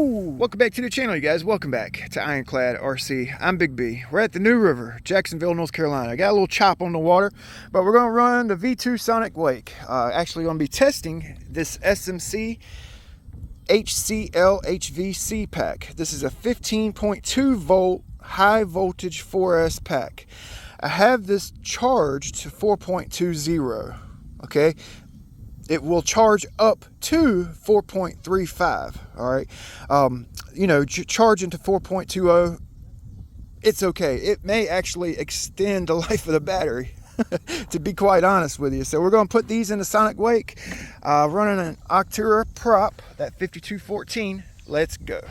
Welcome back to the channel, you guys. Welcome back to Ironclad RC. I'm Big B. We're at the New River, Jacksonville, North Carolina. Got a little chop on the water, but we're going to run the V2 SonicWake. Actually going to be testing this SMC HCL-HVC pack. This is a 15.2 volt high voltage 4S pack. I have this charged to 4.20. Okay, it will charge up to 4.35. all right, you know, charging to 4.20, it's okay. It may actually extend the life of the battery to be quite honest with you. So we're going to put these in the SonicWake, running an Octura prop, that 5214. Let's go.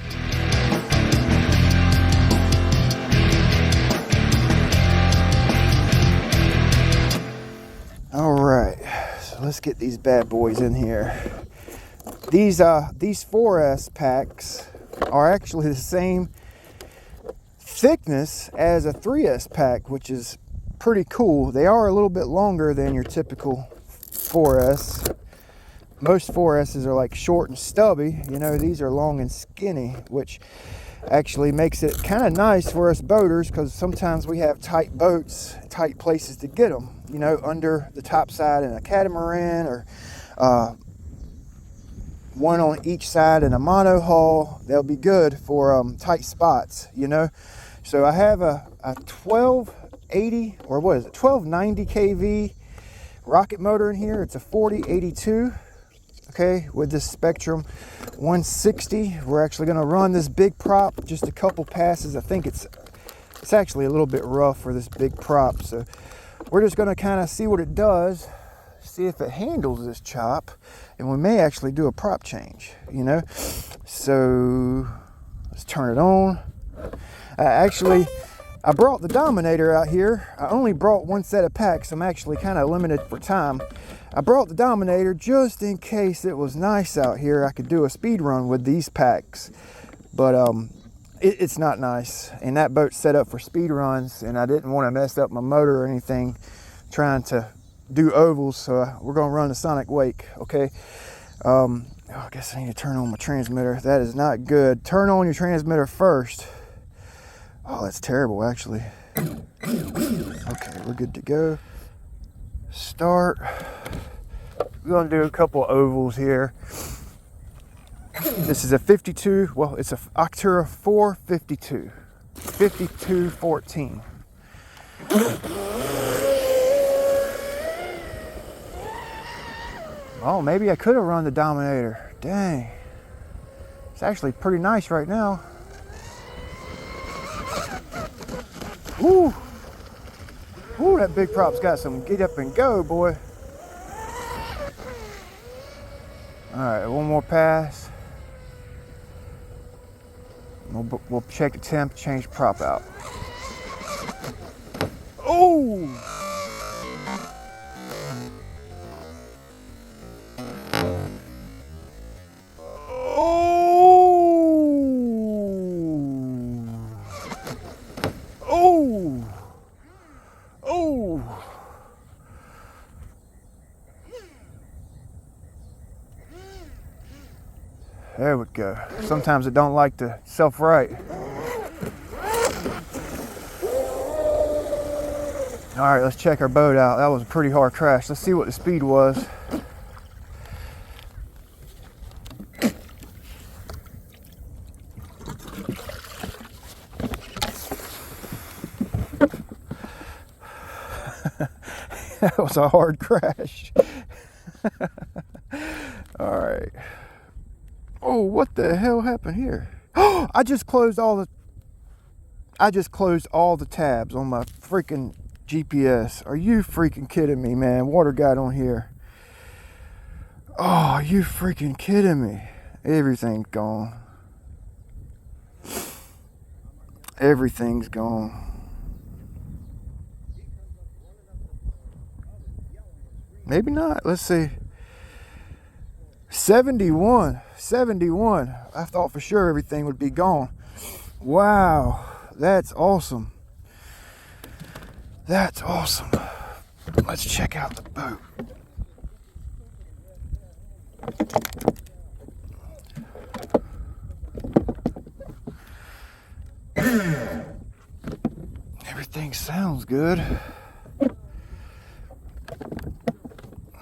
All right, so let's get these bad boys in here. These 4S packs are actually the same thickness as a 3S pack, which is pretty cool. They are a little bit longer than your typical 4S. Most 4S's are like short and stubby. You know, these are long and skinny, which actually makes it kind of nice for us boaters, because sometimes we have tight boats, tight places to get them, you know, under the top side in a catamaran, or one on each side in a monohull. They'll be good for tight spots, you know. So I have a 1280, or what is it, 1290 kV rocket motor in here. It's a 4082. Okay, with this Spektrum 160. We're actually going to run this big prop just a couple passes. I think it's actually a little bit rough for this big prop, so we're just going to kind of see what it does, see if it handles this chop, and we may actually do a prop change, you know. So let's turn it on. I brought the Dominator out here. I only brought one set of packs. I'm actually kind of limited for time. I brought the Dominator just in case it was nice out here. I could do a speed run with these packs, but it's not nice. And that boat's set up for speed runs, and I didn't want to mess up my motor or anything trying to do ovals. So we're going to run the SonicWake. Okay. I guess I need to turn on my transmitter. That is not good. Turn on your transmitter first. Oh, that's terrible, actually. Okay, we're good to go. Start. We're going to do a couple of ovals here. This is a 52, well, it's a Octura 452. 5214. Oh, maybe I could have run the Dominator. Dang. It's actually pretty nice right now. Ooh. Ooh, that big prop's got some get up and go, boy. All right, one more pass. We'll check the temp, change prop out. Oh! There we go. Sometimes it don't like to self-right. All right, let's check our boat out. That was a pretty hard crash. Let's see what the speed was. That was a hard crash. All right. Oh, what the hell happened here? Oh, I just closed all the tabs on my freaking GPS. Are you freaking kidding me, man? Water got on here. Oh, are you freaking kidding me? Everything's gone. Everything's gone. Maybe not. Let's see. 71. I thought for sure everything would be gone. Wow, that's awesome. That's awesome. Let's check out the boat. Everything sounds good.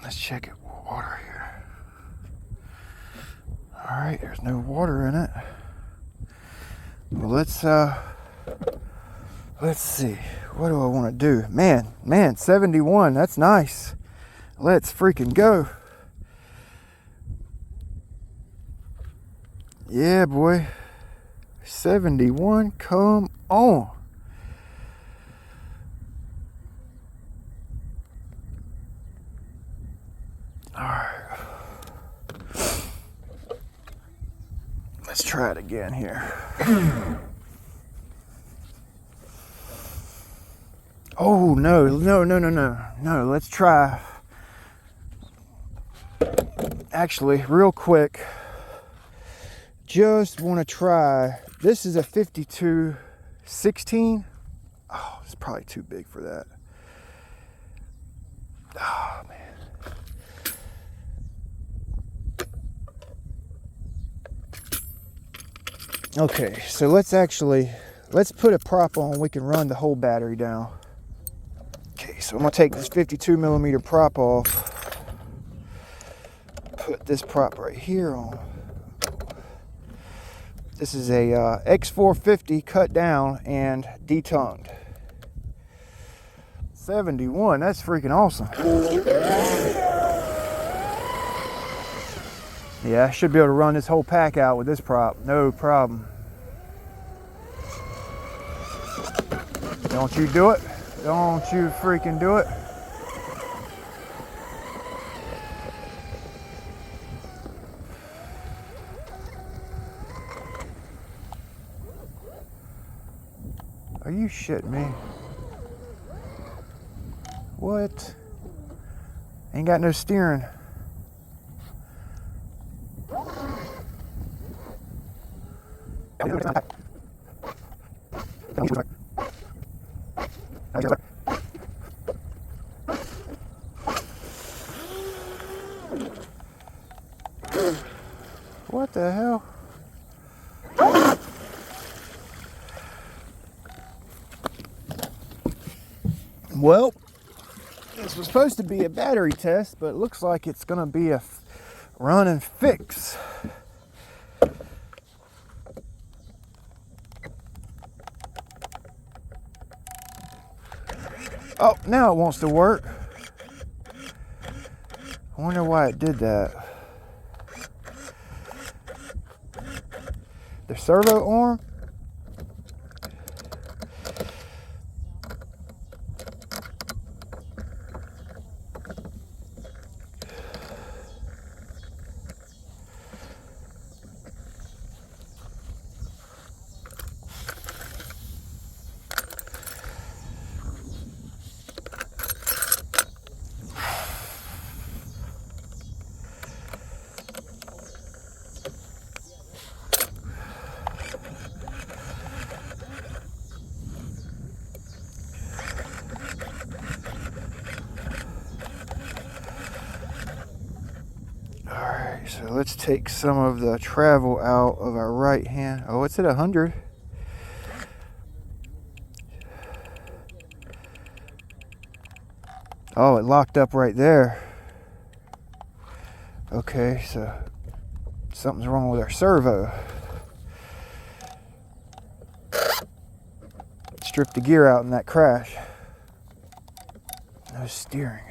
Let's check it. Water here. All right, there's no water in it. Well, let's see. What do I want to do? Man, 71. That's nice. Let's freaking go. Yeah, boy. 71. Come on. All right. Let's try it again here. Oh, no. Let's try. Actually, real quick, just want to try. This is a 52-16. Oh, it's probably too big for that. Oh, man. Okay, so let's put a prop on. We can run the whole battery down. Okay, so I'm gonna take this 52mm prop off. Put this prop right here on. This is a X450 cut down and detongued. 71, that's freaking awesome. Yeah, I should be able to run this whole pack out with this prop, no problem. Don't you do it. Don't you freaking do it. Are you shitting me? What? Ain't got no steering. What the hell? Well, this was supposed to be a battery test, but it looks like it's gonna be a run and fix. Oh, now it wants to work. I wonder why it did that. The servo arm? So let's take some of the travel out of our right hand. Oh, it's at 100. Oh, it locked up right there. Okay, so something's wrong with our servo. Stripped the gear out in that crash. No steering.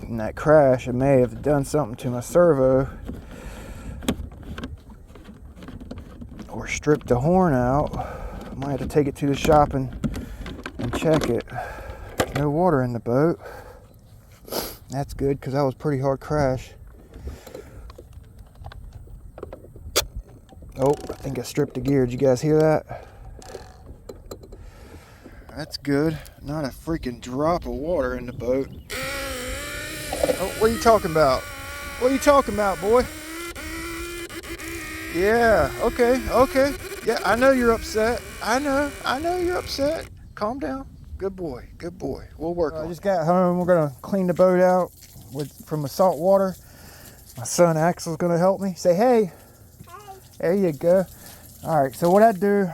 In that crash, I may have done something to my servo or stripped the horn out. I might have to take it to the shop and check it. There's no water in the boat. That's good because that was a pretty hard crash. Oh, I think I stripped the gear. Did you guys hear that? That's good. Not a freaking drop of water in the boat. Oh, what are you talking about? What are you talking about, boy? Yeah, okay. Yeah, I know you're upset. I know you're upset. Calm down. Good boy. We'll work on it. I just got home. We're gonna clean the boat out from the salt water. My son Axel's gonna help me. Say hey. Hey. There you go. All right, so what I do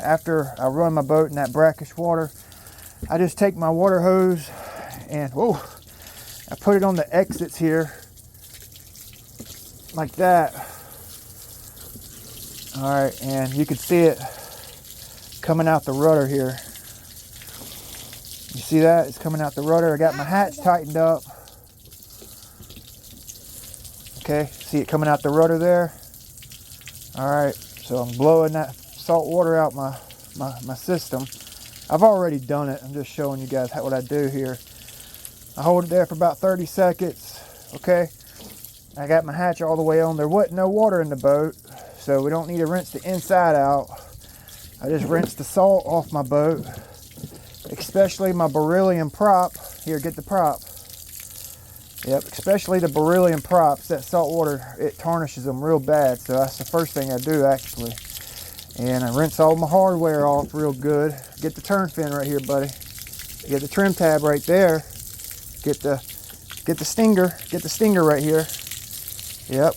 after I run my boat in that brackish water, I just take my water hose and whoa, I put it on the exits here like that. All right, and you can see it coming out the rudder here. You see that? It's coming out the rudder. I got my hatch tightened up. Okay, see it coming out the rudder there? All right, so I'm blowing that salt water out my system. I've already done it. I'm just showing you guys what I do here. I hold it there for about 30 seconds, okay? I got my hatch all the way on. There wasn't no water in the boat, so we don't need to rinse the inside out. I just rinse the salt off my boat, especially my beryllium prop. Here, get the prop. Yep, especially the beryllium props. That salt water, it tarnishes them real bad, so that's the first thing I do actually. And I rinse all my hardware off real good. Get the turn fin right here, buddy. Get the trim tab right there. Get the stinger right here. Yep.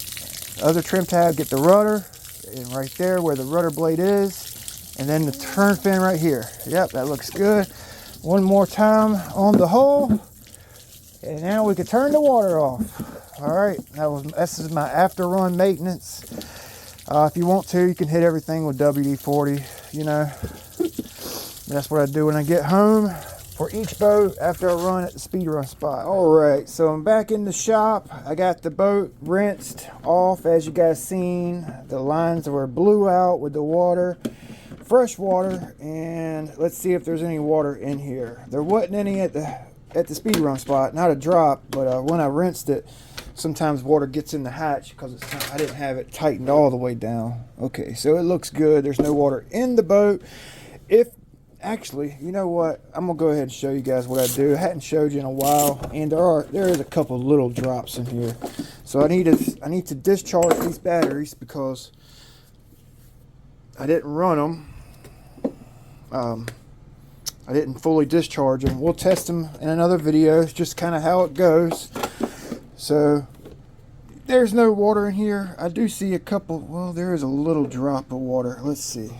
Other trim tab, get the rudder, and right there where the rudder blade is, and then the turn fin right here. Yep, that looks good. One more time on the hull, and now we can turn the water off. All right, this is my after run maintenance. If you want to, you can hit everything with WD-40, you know. That's what I do when I get home for each boat after I run at the speed run spot. All right, so I'm back in the shop. I got the boat rinsed off, as you guys seen. The lines were blew out with the water, fresh water, and let's see if there's any water in here. There wasn't any at the speed run spot, not a drop, but when I rinsed it, sometimes water gets in the hatch because I didn't have it tightened all the way down. Okay, so it looks good. There's no water in the boat. Actually, you know what? I'm gonna go ahead and show you guys what I do. I hadn't showed you in a while, and there is a couple little drops in here. So I need to discharge these batteries because I didn't run them. I didn't fully discharge them. We'll test them in another video. It's just kind of how it goes. So there's no water in here. I do see a couple. Well, there is a little drop of water. Let's see.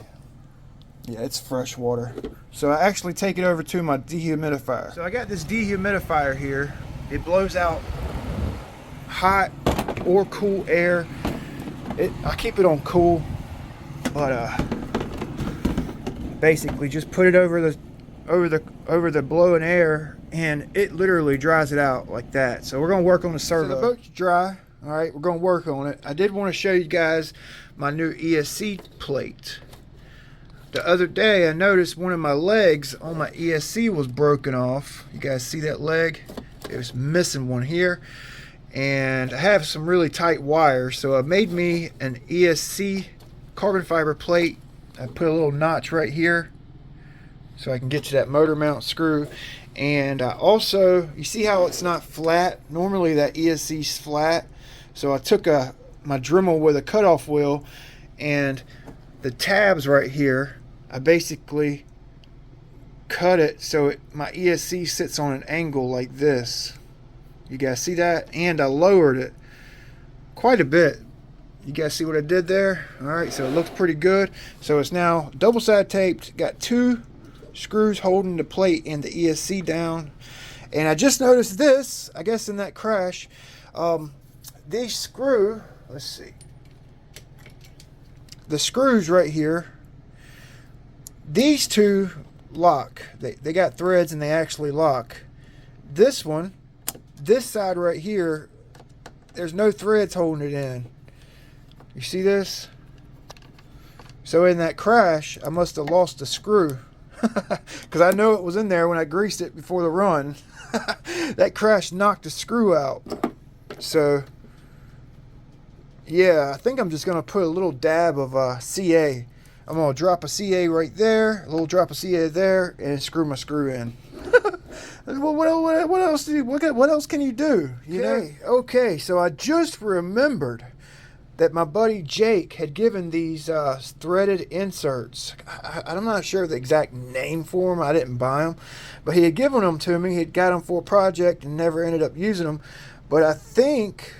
Yeah, it's fresh water. So I actually take it over to my dehumidifier. So I got this dehumidifier here. It blows out hot or cool air. I keep it on cool, but basically just put it over the blowing air, and it literally dries it out like that. So we're gonna work on the servo. So the boat's dry. All right, we're gonna work on it. I did want to show you guys my new ESC plate. The other day I noticed one of my legs on my ESC was broken off. You guys see that leg? It was missing one here. And I have some really tight wires, so I made me an ESC carbon fiber plate. I put a little notch right here so I can get to that motor mount screw. And I also, you see how it's not flat? Normally that ESC's flat. So I took my Dremel with a cutoff wheel, and the tabs right here, I basically cut it so my ESC sits on an angle like this. You guys see that? And I lowered it quite a bit. You guys see what I did there? All right, so it looks pretty good. So it's now double side taped, got 2 screws holding the plate and the ESC down. And I just noticed this, I guess in that crash, these screw, let's see, the screws right here, these 2 lock. They got threads and they actually lock. This one, this side right here, there's no threads holding it in. You see this? So in that crash, I must have lost a screw because I know it was in there when I greased it before the run. That crash knocked a screw out. So yeah, I think I'm just gonna put a little dab of CA. I'm gonna drop a CA right there, a little drop of CA there, and screw my screw in. What else can you do? You know? Okay, so I just remembered that my buddy Jake had given these threaded inserts. I'm not sure the exact name for them. I didn't buy them, but he had given them to me. He had got them for a project and never ended up using them. But I think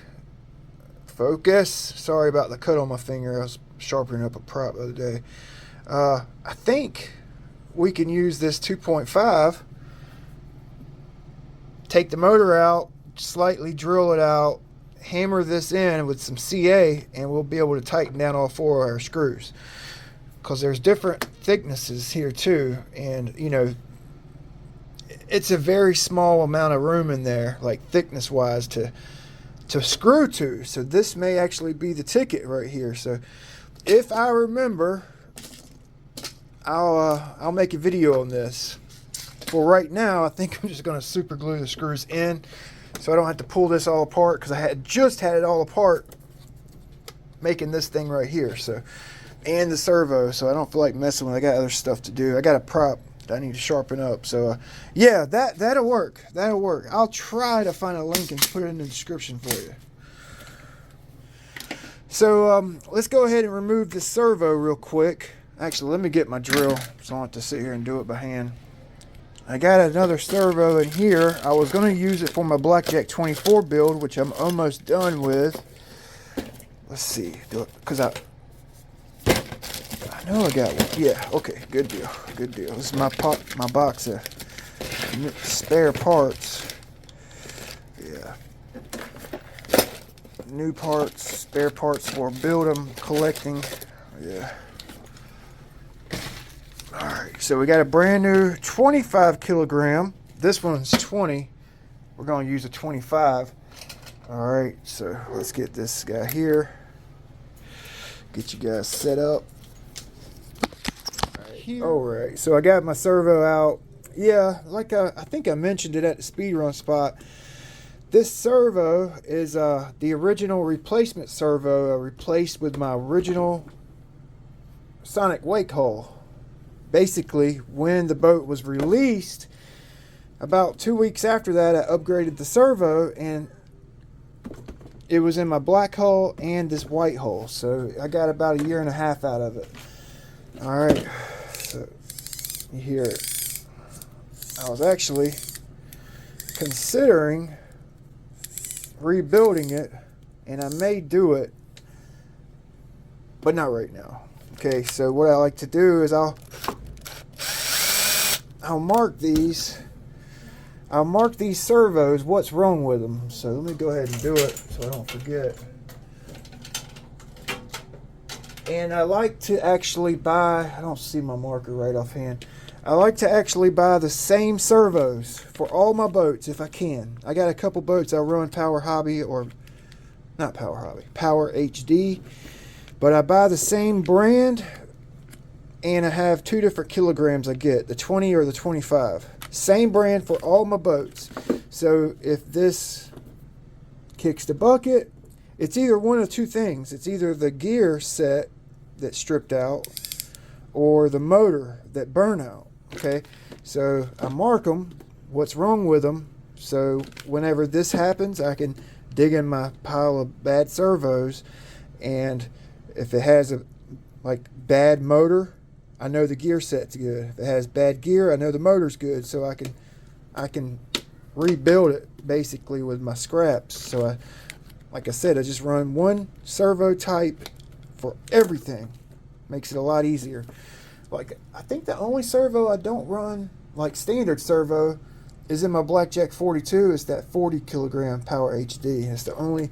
Focus. Sorry about the cut on my finger. I was sharpening up a prop the other day. I think we can use this 2.5, take the motor out, slightly drill it out, hammer this in with some CA, and we'll be able to tighten down all 4 of our screws, because there's different thicknesses here too, and you know, it's a very small amount of room in there, like thickness wise, to screw to. So this may actually be the ticket right here. So if I remember, I'll make a video on this. For right now, I think I'm just going to super glue the screws in, so I don't have to pull this all apart, because I had just had it all apart making this thing right here. So, and the servo, so I don't feel like messing with it. I got other stuff to do. I got a prop that I need to sharpen up. So yeah, that'll work. That'll work. I'll try to find a link and put it in the description for you. So let's go ahead and remove this servo real quick. Actually, let me get my drill, so I don't have to sit here and do it by hand. I got another servo in here. I was going to use it for my Blackjack 24 build, which I'm almost done with. Let's see, because I know I got one. Yeah, okay, good deal, good deal. This is my box of spare parts. Yeah, new parts, spare parts for build them, collecting. Yeah. All right, so we got a brand new 25 kilogram. This one's 20. We're going to use a 25. All right, so let's get this guy here. Get you guys set up. All right, so I got my servo out. Yeah, like I think I mentioned it at the speed run spot. This servo is the original replacement servo I replaced with my original SonicWake hull. Basically, when the boat was released, about 2 weeks after that, I upgraded the servo, and it was in my black hull and this white hull. So I got about 1.5 years out of it. All right, so you hear it. I was actually considering rebuilding it, and I may do it, but not right now. Okay, so what I like to do is I'll mark these. I'll mark these servos, what's wrong with them. So let me go ahead and do it so I don't forget. And I like to actually buy, I don't see my marker right offhand. I like to actually buy the same servos for all my boats if I can. I got a couple boats I run Power Hobby, or not Power Hobby, Power HD. But I buy the same brand, and I have 2 different kilograms I get, the 20 or the 25. Same brand for all my boats. So if this kicks the bucket, it's either one of 2 things. It's either the gear set that stripped out or the motor that burn out. Okay, so I mark them, what's wrong with them, so whenever this happens, I can dig in my pile of bad servos, and if it has a bad motor, I know the gear set's good. If it has bad gear, I know the motor's good, so I can rebuild it basically with my scraps. So like I said, I just run one servo type for everything. Makes it a lot easier. Like, I think the only servo I don't run like standard servo is in my Blackjack 42. It's that 40 kilogram Power HD. It's the only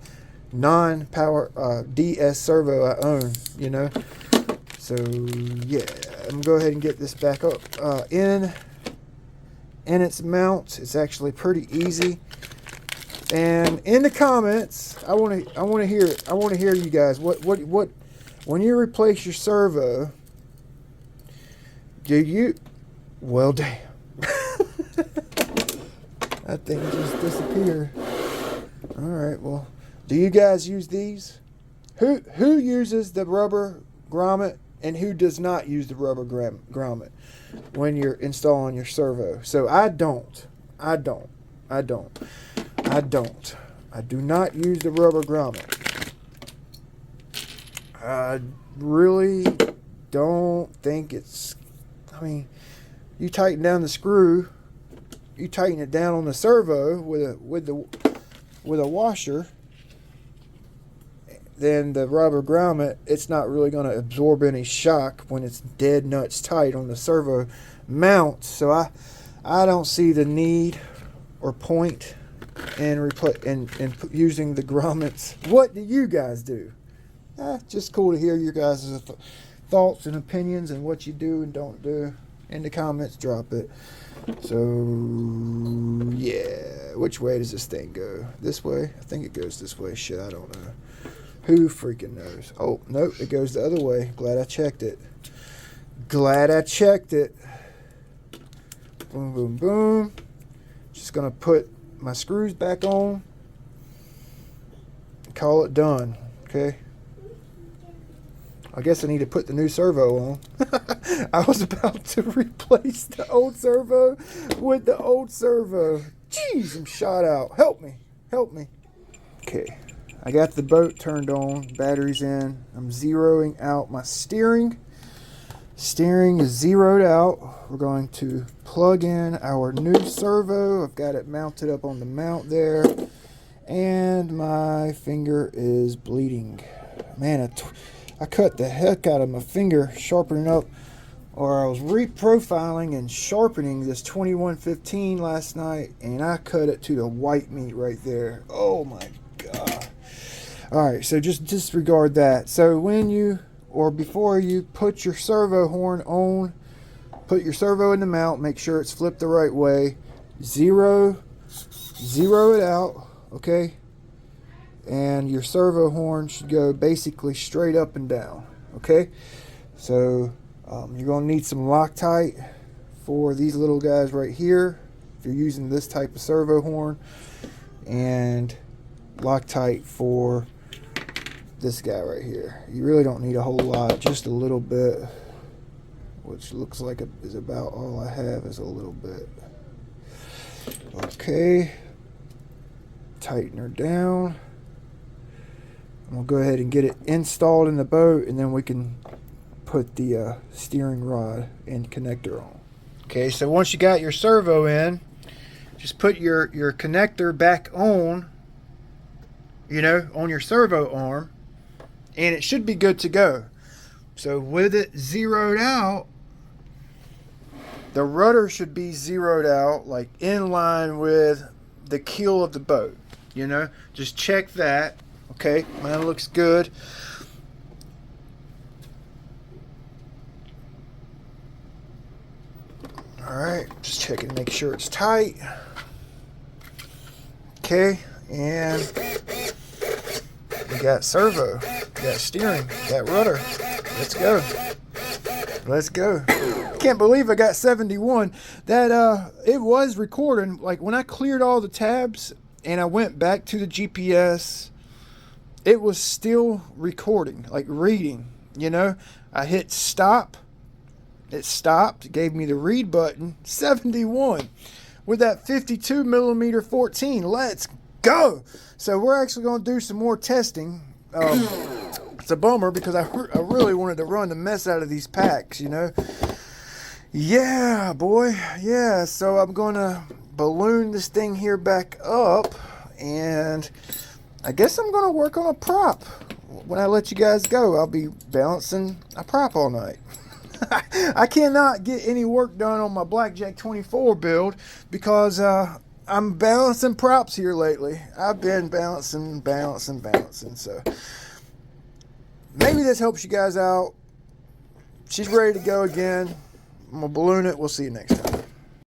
non-power DS servo I own, you know. So yeah, I'm gonna go ahead and get this back up in its mount. It's actually pretty easy. And in the comments, I want to hear it. I want to hear you guys. What when you replace your servo, do you? Well, damn. That thing just disappeared. All right. Well, do you guys use these? Who uses the rubber grommet and who does not use the rubber grommet when you're installing your servo? So I don't. I do not use the rubber grommet. I really don't think it's, I mean, you tighten down the screw, you tighten it down on the servo with a washer, then the rubber grommet, it's not really going to absorb any shock when it's dead nuts tight on the servo mount. So I don't see the need or point in using the grommets. What do you guys do? Just cool to hear your guys' thoughts and opinions and what you do and don't do. In the comments, drop it. So yeah, which way does this thing go? This way? I think it goes this way. Shit, I don't know. Who freaking knows? Oh, nope, it goes the other way. Glad I checked it. Glad I checked it. Boom, boom, boom. Just gonna put my screws back on. Call it done. Okay. I guess I need to put the new servo on. I was about to replace the old servo with the old servo. Jeez, I'm shot out. Help me. Help me. Okay. I got the boat turned on. Batteries in. I'm zeroing out my steering. Steering is zeroed out. We're going to plug in our new servo. I've got it mounted up on the mount there. And my finger is bleeding. Man, I cut the heck out of my finger sharpening up, or I was reprofiling and sharpening this 2115 last night, and I cut it to the white meat right there. Oh my God. Alright, so just disregard that. So when you, or before you put your servo horn on, put your servo in the mount, make sure it's flipped the right way, zero it out, okay? And your servo horn should go basically straight up and down. Okay, so you're going to need some Loctite for these little guys right here if you're using this type of servo horn, and Loctite for this guy right here. You really don't need a whole lot, just a little bit, which looks like is about all I have is a little bit. Okay, tighten her down. We'll go ahead and get it installed in the boat, and then we can put the steering rod and connector on. Okay, so once you got your servo in, just put your connector back on, you know, on your servo arm, and it should be good to go. So with it zeroed out, the rudder should be zeroed out, like in line with the keel of the boat, you know, just check that. Okay, mine looks good. Alright, just checking to make sure it's tight. Okay, and we got servo, we got steering, we got rudder. Let's go. Let's go. Can't believe I got 71. That it was recording. Like when I cleared all the tabs and I went back to the GPS, it was still recording, like reading, you know. I hit stop, it stopped, it gave me the read button. 71 with that 52 millimeter 14. Let's go. So we're actually going to do some more testing. It's a bummer because I really wanted to run the mess out of these packs, you know. Yeah, boy, yeah. So I'm going to balloon this thing here back up, and I guess I'm going to work on a prop. When I let you guys go, I'll be balancing a prop all night. I cannot get any work done on my Blackjack 24 build because I'm balancing props here lately. I've been balancing. So maybe this helps you guys out. She's ready to go again. I'm going to balloon it. We'll see you next time.